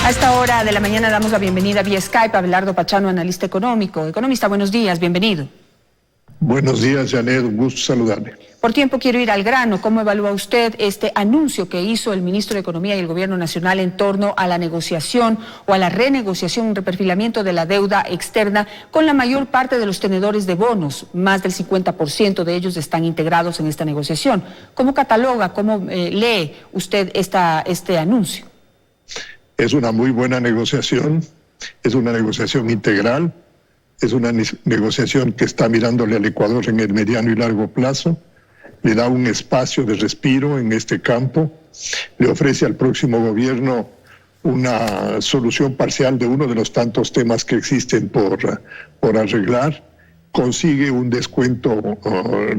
A esta hora de la mañana damos la bienvenida vía Skype a Abelardo Pachano, analista económico. Economista, buenos días, bienvenido. Buenos días, Janet, un gusto saludarle. Por tiempo quiero ir al grano. ¿Cómo evalúa usted este anuncio que hizo el ministro de Economía y el Gobierno Nacional en torno a la negociación o a la renegociación, un reperfilamiento de la deuda externa con la mayor parte de los tenedores de bonos? Más del 50% de ellos están integrados en esta negociación. ¿Cómo cataloga, cómo lee usted este anuncio? Es una muy buena negociación, es una negociación integral, es una negociación que está mirándole al Ecuador en el mediano y largo plazo, le da un espacio de respiro en este campo, le ofrece al próximo gobierno una solución parcial de uno de los tantos temas que existen por arreglar, consigue un descuento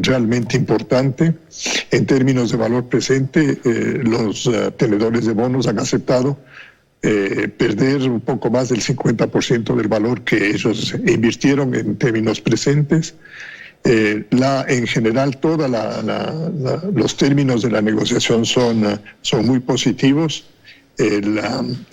realmente importante. En términos de valor presente, los tenedores de bonos han aceptado perder un poco más del 50% del valor que ellos invirtieron en términos presentes. En general, todos los términos de la negociación son muy positivos. El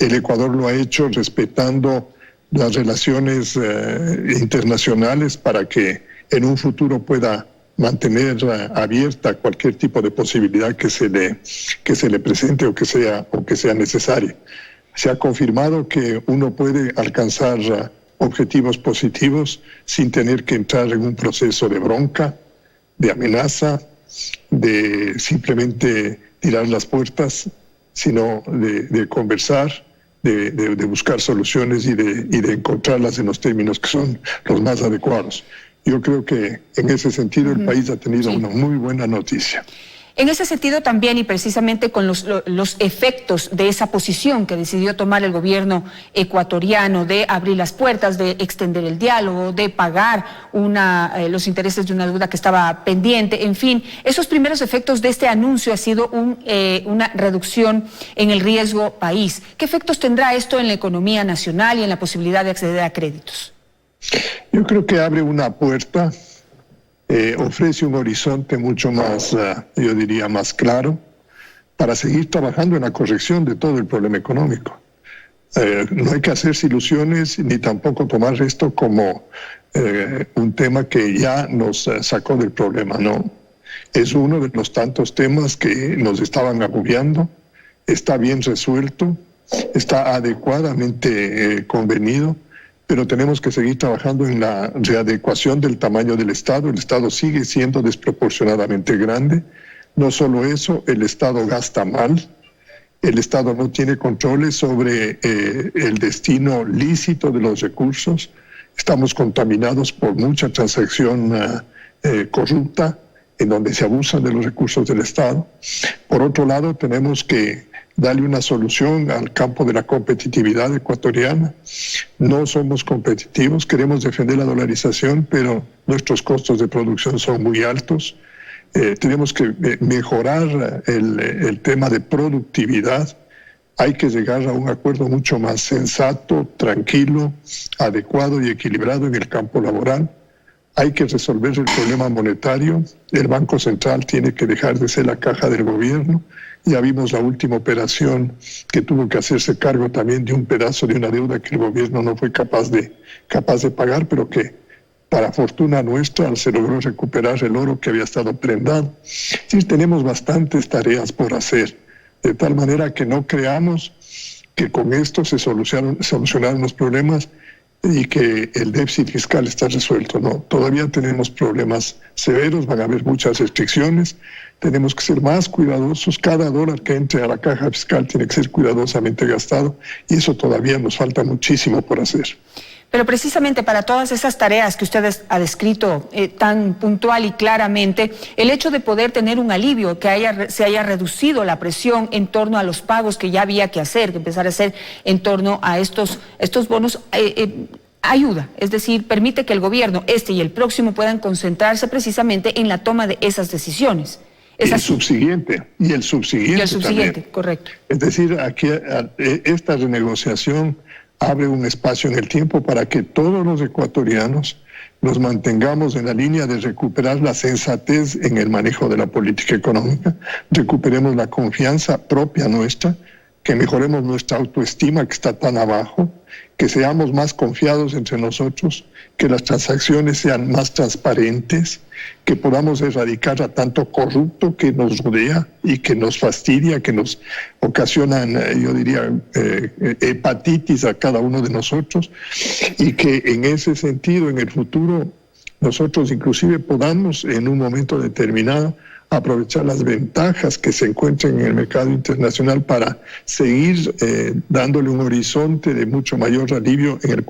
Ecuador lo ha hecho respetando las relaciones internacionales para que en un futuro pueda mantener abierta cualquier tipo de posibilidad que se le presente o que sea necesaria. Se ha confirmado que uno puede alcanzar objetivos positivos sin tener que entrar en un proceso de bronca, de amenaza, de simplemente tirar las puertas, sino de conversar, de buscar soluciones y de encontrarlas en los términos que son los más adecuados. Yo creo que en ese sentido el país ha tenido una muy buena noticia. En ese sentido también, y precisamente con los efectos de esa posición que decidió tomar el gobierno ecuatoriano de abrir las puertas, de extender el diálogo, de pagar los intereses de una deuda que estaba pendiente, en fin, esos primeros efectos de este anuncio ha sido una reducción en el riesgo país. ¿Qué efectos tendrá esto en la economía nacional y en la posibilidad de acceder a créditos? Yo creo que abre una puerta. Ofrece un horizonte mucho más, yo diría, más claro para seguir trabajando en la corrección de todo el problema económico. No hay que hacerse ilusiones ni tampoco tomar esto como un tema que ya nos sacó del problema, no. Es uno de los tantos temas que nos estaban agobiando, está bien resuelto, está adecuadamente convenido, pero tenemos que seguir trabajando en la readecuación del tamaño del Estado. El Estado sigue siendo desproporcionadamente grande. No solo eso, el Estado gasta mal, el Estado no tiene controles sobre el destino lícito de los recursos, estamos contaminados por mucha transacción corrupta, en donde se abusan de los recursos del Estado. Por otro lado, tenemos que darle una solución al campo de la competitividad ecuatoriana. No somos competitivos, queremos defender la dolarización, pero nuestros costos de producción son muy altos. Tenemos que mejorar el tema de productividad. Hay que llegar a un acuerdo mucho más sensato, tranquilo, adecuado y equilibrado en el campo laboral. Hay que resolver el problema monetario. El Banco Central tiene que dejar de ser la caja del gobierno. Ya vimos la última operación que tuvo que hacerse cargo también de un pedazo de una deuda que el gobierno no fue capaz de pagar, pero que para fortuna nuestra se logró recuperar el oro que había estado prendado. Sí, tenemos bastantes tareas por hacer, de tal manera que no creamos que con esto se solucionaron los problemas y que el déficit fiscal está resuelto. No, todavía tenemos problemas severos, van a haber muchas restricciones, tenemos que ser más cuidadosos, cada dólar que entre a la caja fiscal tiene que ser cuidadosamente gastado y eso todavía nos falta muchísimo por hacer. Pero precisamente para todas esas tareas que usted ha descrito tan puntual y claramente, el hecho de poder tener un alivio, que se haya reducido la presión en torno a los pagos que ya había que hacer, que empezar a hacer en torno a estos bonos, ayuda, es decir, permite que el gobierno, y el próximo, puedan concentrarse precisamente en la toma de esas decisiones. Y el subsiguiente también. Correcto. Es decir, aquí esta renegociación abre un espacio en el tiempo para que todos los ecuatorianos nos mantengamos en la línea de recuperar la sensatez en el manejo de la política económica, recuperemos la confianza propia nuestra, que mejoremos nuestra autoestima que está tan abajo, que seamos más confiados entre nosotros, que las transacciones sean más transparentes, que podamos erradicar a tanto corrupto que nos rodea y que nos fastidia, que nos ocasionan, yo diría, hepatitis a cada uno de nosotros, y que en ese sentido, en el futuro, nosotros inclusive podamos en un momento determinado aprovechar las ventajas que se encuentran en el mercado internacional para seguir dándole un horizonte de mucho mayor alivio en el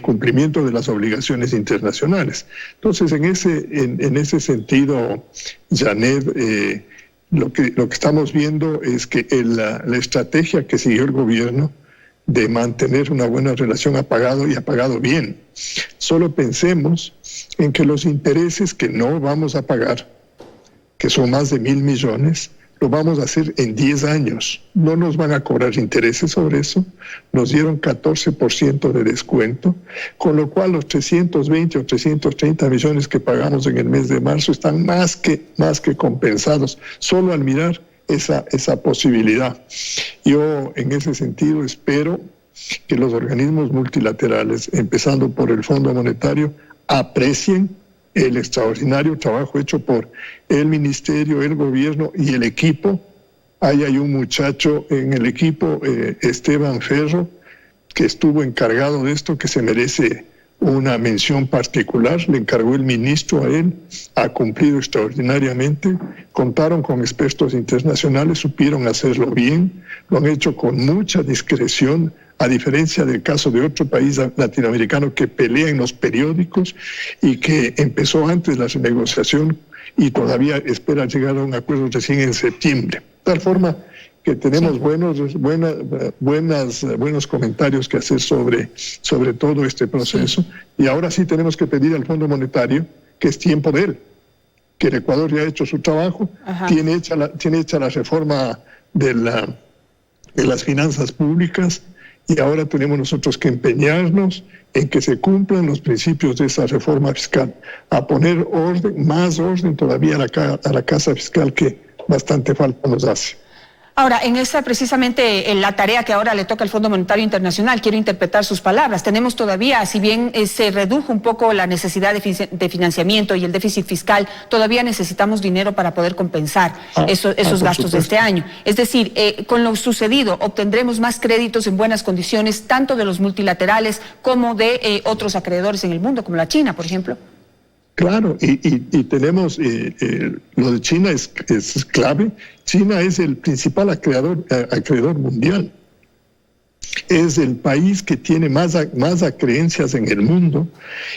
cumplimiento de las obligaciones internacionales. Entonces, en ese sentido, Janet, lo que estamos viendo es que la estrategia que siguió el gobierno de mantener una buena relación ha pagado y ha pagado bien. Solo pensemos en que los intereses que no vamos a pagar, que son más de 1.000 millones, lo vamos a hacer en 10 años. No nos van a cobrar intereses sobre eso. Nos dieron 14% de descuento, con lo cual los 320 o 330 millones que pagamos en el mes de marzo están más que compensados, solo al mirar esa posibilidad. Yo, en ese sentido, espero que los organismos multilaterales, empezando por el Fondo Monetario, aprecien el extraordinario trabajo hecho por el ministerio, el gobierno y el equipo. Ahí hay un muchacho en el equipo, Esteban Ferro, que estuvo encargado de esto, que se merece una mención particular. Le encargó el ministro a él, ha cumplido extraordinariamente. Contaron con expertos internacionales, supieron hacerlo bien, lo han hecho con mucha discreción, a diferencia del caso de otro país latinoamericano que pelea en los periódicos y que empezó antes la renegociación y todavía espera llegar a un acuerdo recién en septiembre. De tal forma que tenemos buenos comentarios que hacer sobre todo este proceso. Y ahora sí tenemos que pedir al Fondo Monetario que es tiempo de él, que el Ecuador ya ha hecho su trabajo, tiene hecha la reforma de las finanzas públicas, y ahora tenemos nosotros que empeñarnos en que se cumplan los principios de esa reforma fiscal, a poner orden, más orden todavía a la casa fiscal que bastante falta nos hace. Ahora, en esa precisamente en la tarea que ahora le toca al Fondo Monetario Internacional, quiero interpretar sus palabras. Tenemos todavía, si bien se redujo un poco la necesidad de financiamiento y el déficit fiscal, todavía necesitamos dinero para poder compensar esos gastos de este año. Es decir, con lo sucedido, obtendremos más créditos en buenas condiciones, tanto de los multilaterales como de otros acreedores en el mundo, como la China, por ejemplo. Claro, y tenemos, lo de China es clave. China es el principal acreedor mundial. Es el país que tiene más acreencias en el mundo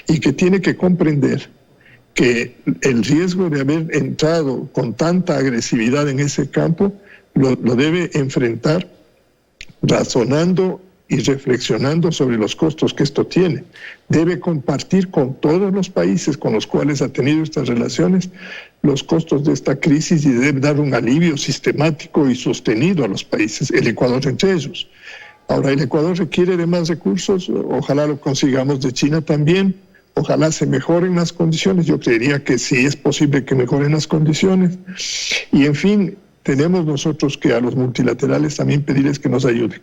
y que tiene que comprender que el riesgo de haber entrado con tanta agresividad en ese campo lo debe enfrentar razonando y reflexionando sobre los costos que esto tiene. Debe compartir con todos los países con los cuales ha tenido estas relaciones los costos de esta crisis y debe dar un alivio sistemático y sostenido a los países, el Ecuador entre ellos. Ahora, el Ecuador requiere de más recursos, ojalá lo consigamos de China también, ojalá se mejoren las condiciones, yo creería que sí es posible que mejoren las condiciones, y en fin, tenemos nosotros que a los multilaterales también pedirles que nos ayuden.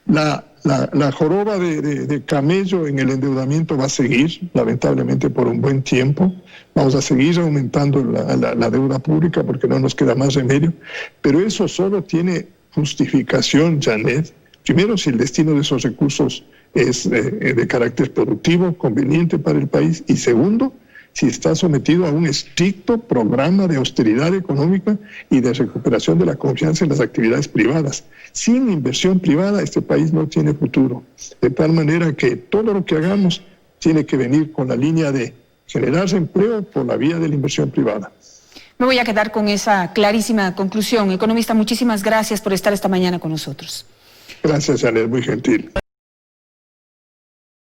La joroba de camello en el endeudamiento va a seguir, lamentablemente, por un buen tiempo. Vamos a seguir aumentando la deuda pública porque no nos queda más remedio. Pero eso solo tiene justificación, Janet. Primero, si el destino de esos recursos es de carácter productivo, conveniente para el país. Y segundo, si está sometido a un estricto programa de austeridad económica y de recuperación de la confianza en las actividades privadas. Sin inversión privada, este país no tiene futuro. De tal manera que todo lo que hagamos tiene que venir con la línea de generar empleo por la vía de la inversión privada. Me voy a quedar con esa clarísima conclusión. Economista, muchísimas gracias por estar esta mañana con nosotros. Gracias, Janet, muy gentil.